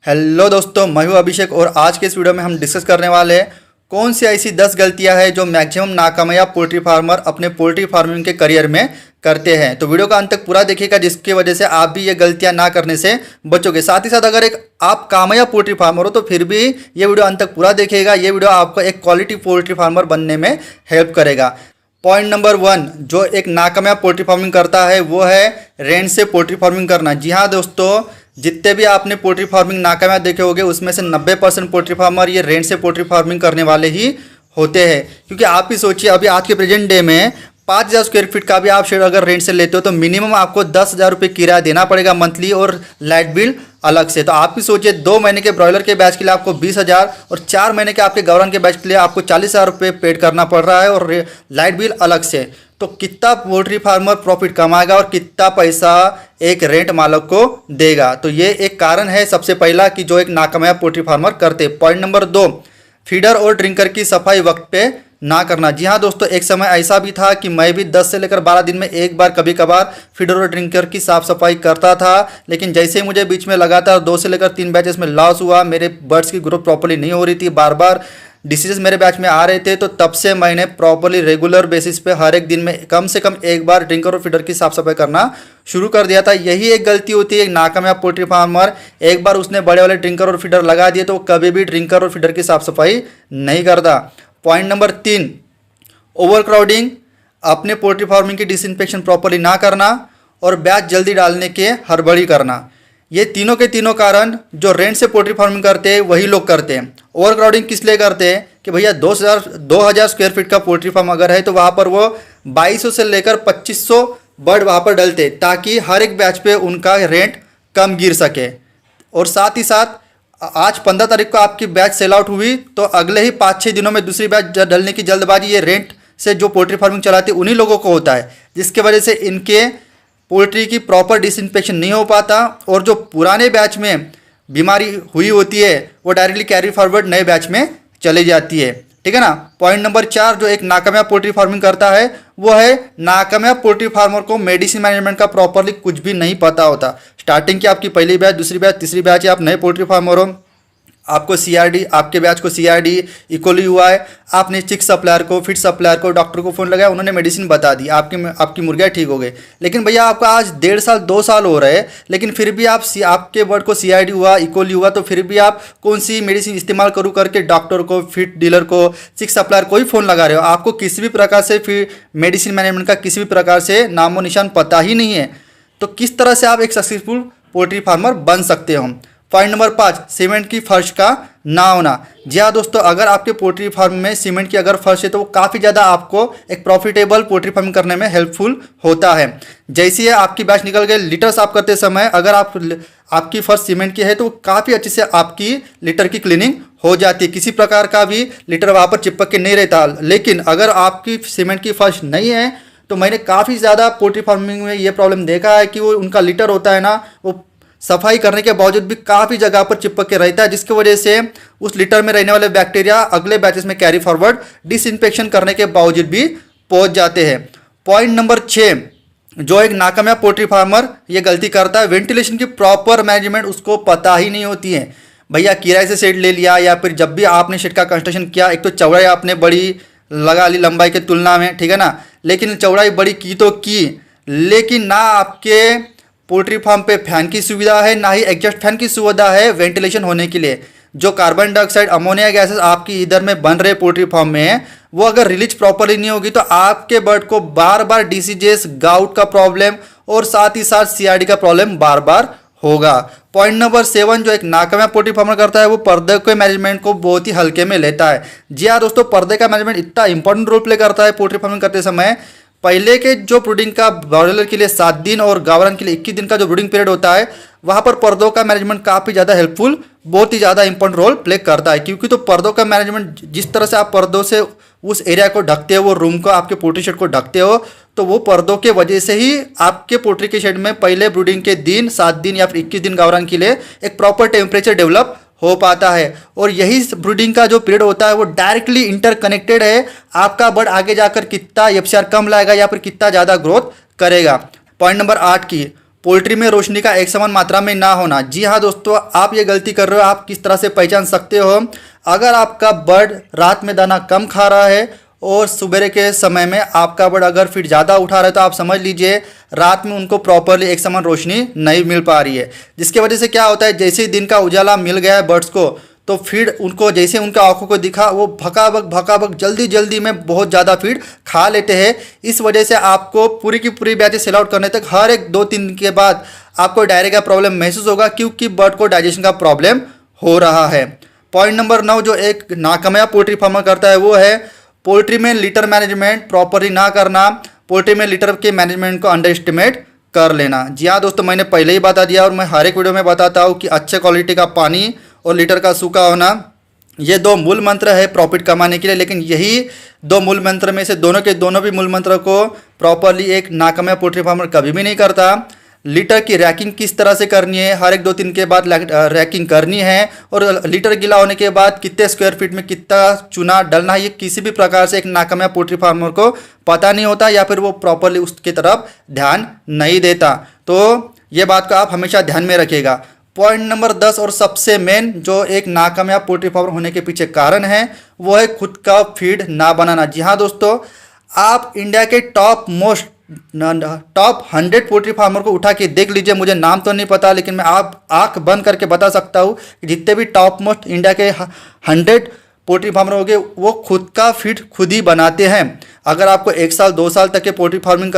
Hello दोस्तों, मैं हूं अभिषेक और आज के इस वीडियो में हम डिस्कस करने वाले हैं कौन सी ऐसी 10 गलतियां हैं जो मैक्सिमम नाकामयाब पोल्ट्री फार्मर अपने पोल्ट्री फार्मिंग के करियर में करते हैं। तो वीडियो का अंत तक पूरा देखिएगा, जिसकी वजह से आप भी ये गलतियां ना करने से बचोगे। साथ ही साथ अगर एक आप कामयाब पोल्ट्री फार्मर हो तो फिर भी ये वीडियो अंत तक पूरा देखिएगा। ये वीडियो आपको एक क्वालिटी पोल्ट्री फार्मर बनने में हेल्प करेगा। पॉइंट नंबर 1 जो एक नाकामयाब पोल्ट्री फार्मिंग करता है वो है रेंट से पोल्ट्री फार्मिंग करना। जी हाँ दोस्तों, जितने भी आपने पोल्ट्री फार्मिंग नाकामयाब देखे होंगे उसमें से 90% पोल्ट्री फार्मर ये रेंट से पोल्ट्री फार्मिंग करने वाले ही होते हैं। क्योंकि आप भी सोचिए, अभी आज के प्रेजेंट डे में 5,000 स्क्वायर फीट का भी आप शेड अगर रेंट से लेते हो तो मिनिमम आपको 10,000 रुपये किराया देना पड़ेगा मंथली, और लाइट बिल अलग से। तो आप भी सोचिए, 2 महीने के ब्रॉयलर के बैच के लिए आपको 20,000 और 4 महीने के आपके गौरन के बैच के लिए आपको 40,000 रुपये पेड करना पड़ रहा है, और लाइट बिल अलग से। तो कितना पोल्ट्री फार्मर प्रॉफिट कमाएगा और कितना पैसा एक रेंट मालिक को देगा। तो ये एक कारण है सबसे पहला कि जो एक नाकामयाब पोल्ट्री फार्मर करते। पॉइंट नंबर 2, फीडर और ड्रिंकर की सफाई वक्त पे ना करना। जी हाँ दोस्तों, एक समय ऐसा भी था कि मैं भी 10 से लेकर 12 दिन में एक बार कभी कभार फीडर और ड्रिंकर की साफ सफाई करता था। लेकिन जैसे ही मुझे बीच में लगातार 2 से लेकर 3 बैचेस में लॉस हुआ, मेरे बर्ड्स की ग्रोथ प्रॉपर्ली नहीं हो रही थी, बार बार डिसीजेस मेरे बैच में आ रहे थे, तो तब से मैंने प्रॉपर्ली रेगुलर बेसिस पे हर एक दिन में कम से कम एक बार ड्रिंकर और फीडर की साफ सफाई करना शुरू कर दिया था। यही एक गलती होती है एक नाकामयाब पोल्ट्री फार्मर। एक बार उसने बड़े वाले ड्रिंकर और फीडर लगा दिए तो कभी भी ड्रिंकर और फीडर की साफ सफाई नहीं करता। पॉइंट नंबर 3, ओवर क्राउडिंग, अपने पोल्ट्री फार्मिंग की डिसइंफेक्शन प्रॉपर्ली ना करना और बैच जल्दी डालने के हड़बड़ी करना। ये तीनों के तीनों कारण जो रेंट से पोल्ट्री फार्मिंग करते हैं वही लोग करते हैं। ओवर क्राउडिंग किस लिए करते हैं कि भैया 2,000 स्क्वायर फीट का पोल्ट्री फार्म अगर है तो वहाँ पर वो 2200 से लेकर 2500 बर्ड वहाँ पर डलते, ताकि हर एक बैच पे उनका रेंट कम गिर सके। और साथ ही साथ आज 15 तारीख को आपकी बैच सेल आउट हुई तो अगले ही 5-6 दिनों में दूसरी बैच डलने की जल्दबाजी ये रेंट से जो पोल्ट्री फार्मिंग चलाती है उन्हीं लोगों को होता है, जिसके वजह से इनके पोल्ट्री की प्रॉपर डिसइंफेक्शन नहीं हो पाता, और जो पुराने बैच में बीमारी हुई होती है वो डायरेक्टली कैरी फॉरवर्ड नए बैच में चली जाती है। ठीक है ना। पॉइंट नंबर 4 जो एक नाकामयाब पोल्ट्री फार्मिंग करता है वो है नाकामयाब पोल्ट्री फार्मर को मेडिसिन मैनेजमेंट का प्रॉपरली कुछ भी नहीं पता होता। स्टार्टिंग की आपकी पहली बैच, दूसरी बैच, तीसरी बैच है, आप नए पोल्ट्री फार्मर हो, आपको सीआरडी, आपके बैच को सीआरडी इक्वली हुआ है, आपने चिक सप्लायर को, फिट सप्लायर को, डॉक्टर को फ़ोन लगाया, उन्होंने मेडिसिन बता दी, आपकी मुर्गियाँ ठीक हो गई। लेकिन भैया आपका आज 1.5 साल 2 साल हो रहे हैं, लेकिन फिर भी आपके बर्ड को सीआरडी हुआ, इक्वली हुआ, तो फिर भी आप कौन सी मेडिसिन इस्तेमाल करूँ करके डॉक्टर को, फिट डीलर को, चिक सप्लायर को ही फ़ोन लगा रहे हो। आपको किसी भी प्रकार से फिर मेडिसिन मैनेजमेंट का किसी भी प्रकार से नामो निशान पता ही नहीं है। तो किस तरह से आप एक सक्सेसफुल पोल्ट्री फार्मर बन सकते हो। पॉइंट नंबर 5, सीमेंट की फर्श का ना होना। जी हाँ दोस्तों, अगर आपके पोल्ट्री फार्म में सीमेंट की अगर फर्श है तो वो काफ़ी ज़्यादा आपको एक प्रॉफिटेबल पोल्ट्री फार्मिंग करने में हेल्पफुल होता है। जैसे ही आपकी बैच निकल गए, लिटर साफ करते समय अगर आपकी फर्श सीमेंट की है तो काफ़ी अच्छे से आपकी लिटर की क्लीनिंग हो जाती है, किसी प्रकार का भी लिटर वहाँ पर चिपक के नहीं रहता। लेकिन अगर आपकी सीमेंट की फर्श नहीं है तो मैंने काफ़ी ज़्यादा पोल्ट्री फार्मिंग में ये प्रॉब्लम देखा है कि वो उनका लिटर होता है ना, वो सफाई करने के बावजूद भी काफ़ी जगह पर चिपक के रहता है, जिसकी वजह से उस लिटर में रहने वाले बैक्टीरिया अगले बैचेस में कैरी फॉरवर्ड डिसइंफेक्शन करने के बावजूद भी पहुंच जाते हैं। पॉइंट नंबर 6 जो एक नाकामयाब पोल्ट्री फार्मर ये गलती करता है, वेंटिलेशन की प्रॉपर मैनेजमेंट उसको पता ही नहीं होती है। भैया किराए से शेड ले लिया, या फिर जब भी आपने शेड का कंस्ट्रक्शन किया, एक तो चौड़ाई आपने बड़ी लगा ली लंबाई के तुलना में, ठीक है ना, लेकिन चौड़ाई बड़ी की तो की, लेकिन ना आपके पोल्ट्री फार्म पे फैन की सुविधा है, ना ही एग्जॉस्ट फैन की सुविधा है वेंटिलेशन होने के लिए। जो कार्बन डाइऑक्साइड, अमोनिया गैसेस आपकी इधर में बन रहे पोल्ट्री फार्म में, वो अगर रिलीज प्रॉपरली नहीं होगी तो आपके बर्ड को बार बार डिसीजेस, गाउट का प्रॉब्लम और साथ ही साथ सीआरडी का प्रॉब्लम बार बार होगा। पॉइंट नंबर 7 जो एक नाकामयाब पोल्ट्री फार्मर करता है वो पर्दे के मैनेजमेंट को बहुत ही हल्के में लेता है। जी हाँ दोस्तों, पर्दे का मैनेजमेंट इतना इंपॉर्टेंट रोल प्ले करता है पोल्ट्री फार्मिंग करते समय। पहले के जो ब्रूडिंग का ब्रॉयलर के लिए 7 दिन और गावरन के लिए 21 दिन का जो ब्रूडिंग पीरियड होता है, वहाँ पर पर्दों का मैनेजमेंट काफ़ी ज़्यादा हेल्पफुल, बहुत ही ज़्यादा इंपॉर्टेंट रोल प्ले करता है। क्योंकि तो पर्दों का मैनेजमेंट, जिस तरह से आप पर्दों से उस एरिया को ढकते हो, वो रूम को, आपके पोल्ट्री शेड को ढकते हो, तो वो पर्दों के वजह से ही आपके पोल्ट्री के शेड में पहले ब्रूडिंग के दिन 7 दिन या फिर 21 दिन गावरन के लिए एक प्रॉपर टेम्परेचर डेवलप हो पाता है। और यही ब्रूडिंग का जो पीरियड होता है वो डायरेक्टली इंटरकनेक्टेड है, आपका बर्ड आगे जाकर कितना एफसीआर कम लाएगा या फिर कितना ज़्यादा ग्रोथ करेगा। पॉइंट नंबर 8 की पोल्ट्री में रोशनी का एक समान मात्रा में ना होना। जी हाँ दोस्तों, आप ये गलती कर रहे हो। आप किस तरह से पहचान सकते हो? अगर आपका बर्ड रात में दाना कम खा रहा है और सुबह के समय में आपका बर्ड अगर फीड ज़्यादा उठा रहा है, तो आप समझ लीजिए रात में उनको प्रॉपरली एक समान रोशनी नहीं मिल पा रही है। जिसकी वजह से क्या होता है, जैसे ही दिन का उजाला मिल गया है बर्ड्स को, तो फीड उनको जैसे उनके आंखों को दिखा, वो भकाभक जल्दी जल्दी में बहुत ज़्यादा फीड खा लेते हैं। इस वजह से आपको पूरी की पूरी बैचेस सेल आउट करने तक हर एक 2-3 दिन के बाद आपको डायरिया का प्रॉब्लम महसूस होगा, क्योंकि बर्ड को डाइजेशन का प्रॉब्लम हो रहा है। पॉइंट नंबर 9 जो एक नाकामयाब पोल्ट्री फार्मर करता है, वो है पोल्ट्री में लिटर मैनेजमेंट प्रॉपरली ना करना, पोल्ट्री में लिटर के मैनेजमेंट को अंडर एस्टिमेट कर लेना। जी हाँ दोस्तों, मैंने पहले ही बता दिया और मैं हर एक वीडियो में बताता हूँ कि अच्छे क्वालिटी का पानी और लीटर का सूखा होना, ये 2 मूल मंत्र है प्रॉफिट कमाने के लिए। लेकिन यही 2 मूल मंत्र में से दोनों के दोनों भी मूल मंत्र को प्रॉपरली एक नाकामयाब पोल्ट्री फार्मर कभी भी नहीं करता। लीटर की रैकिंग किस तरह से करनी है, हर एक 2-3 के बाद रैकिंग करनी है, और लीटर गीला होने के बाद कितने स्क्वायर फीट में कितना चूना डलना है, ये किसी भी प्रकार से एक नाकामयाब पोल्ट्री फार्मर को पता नहीं होता, या फिर वो प्रॉपरली उसकी तरफ ध्यान नहीं देता। तो ये बात को आप हमेशा ध्यान में रखिएगा। पॉइंट नंबर 10 और सबसे मेन जो एक नाकामयाब पोल्ट्री फार्मर होने के पीछे कारण है, वो है खुद का फीड ना बनाना। जी हाँ दोस्तों, आप इंडिया के टॉप 100 पोल्ट्री फार्मर को उठा के देख लीजिए। मुझे नाम तो नहीं पता, लेकिन मैं आप आंख बंद करके बता सकता हूँ कि जितने भी टॉप मोस्ट इंडिया के 100 पोल्ट्री फार्मर हो गए, वो खुद का फीड खुद ही बनाते हैं। अगर आपको 1 साल 2 साल तक के पोल्ट्री फार्मिंग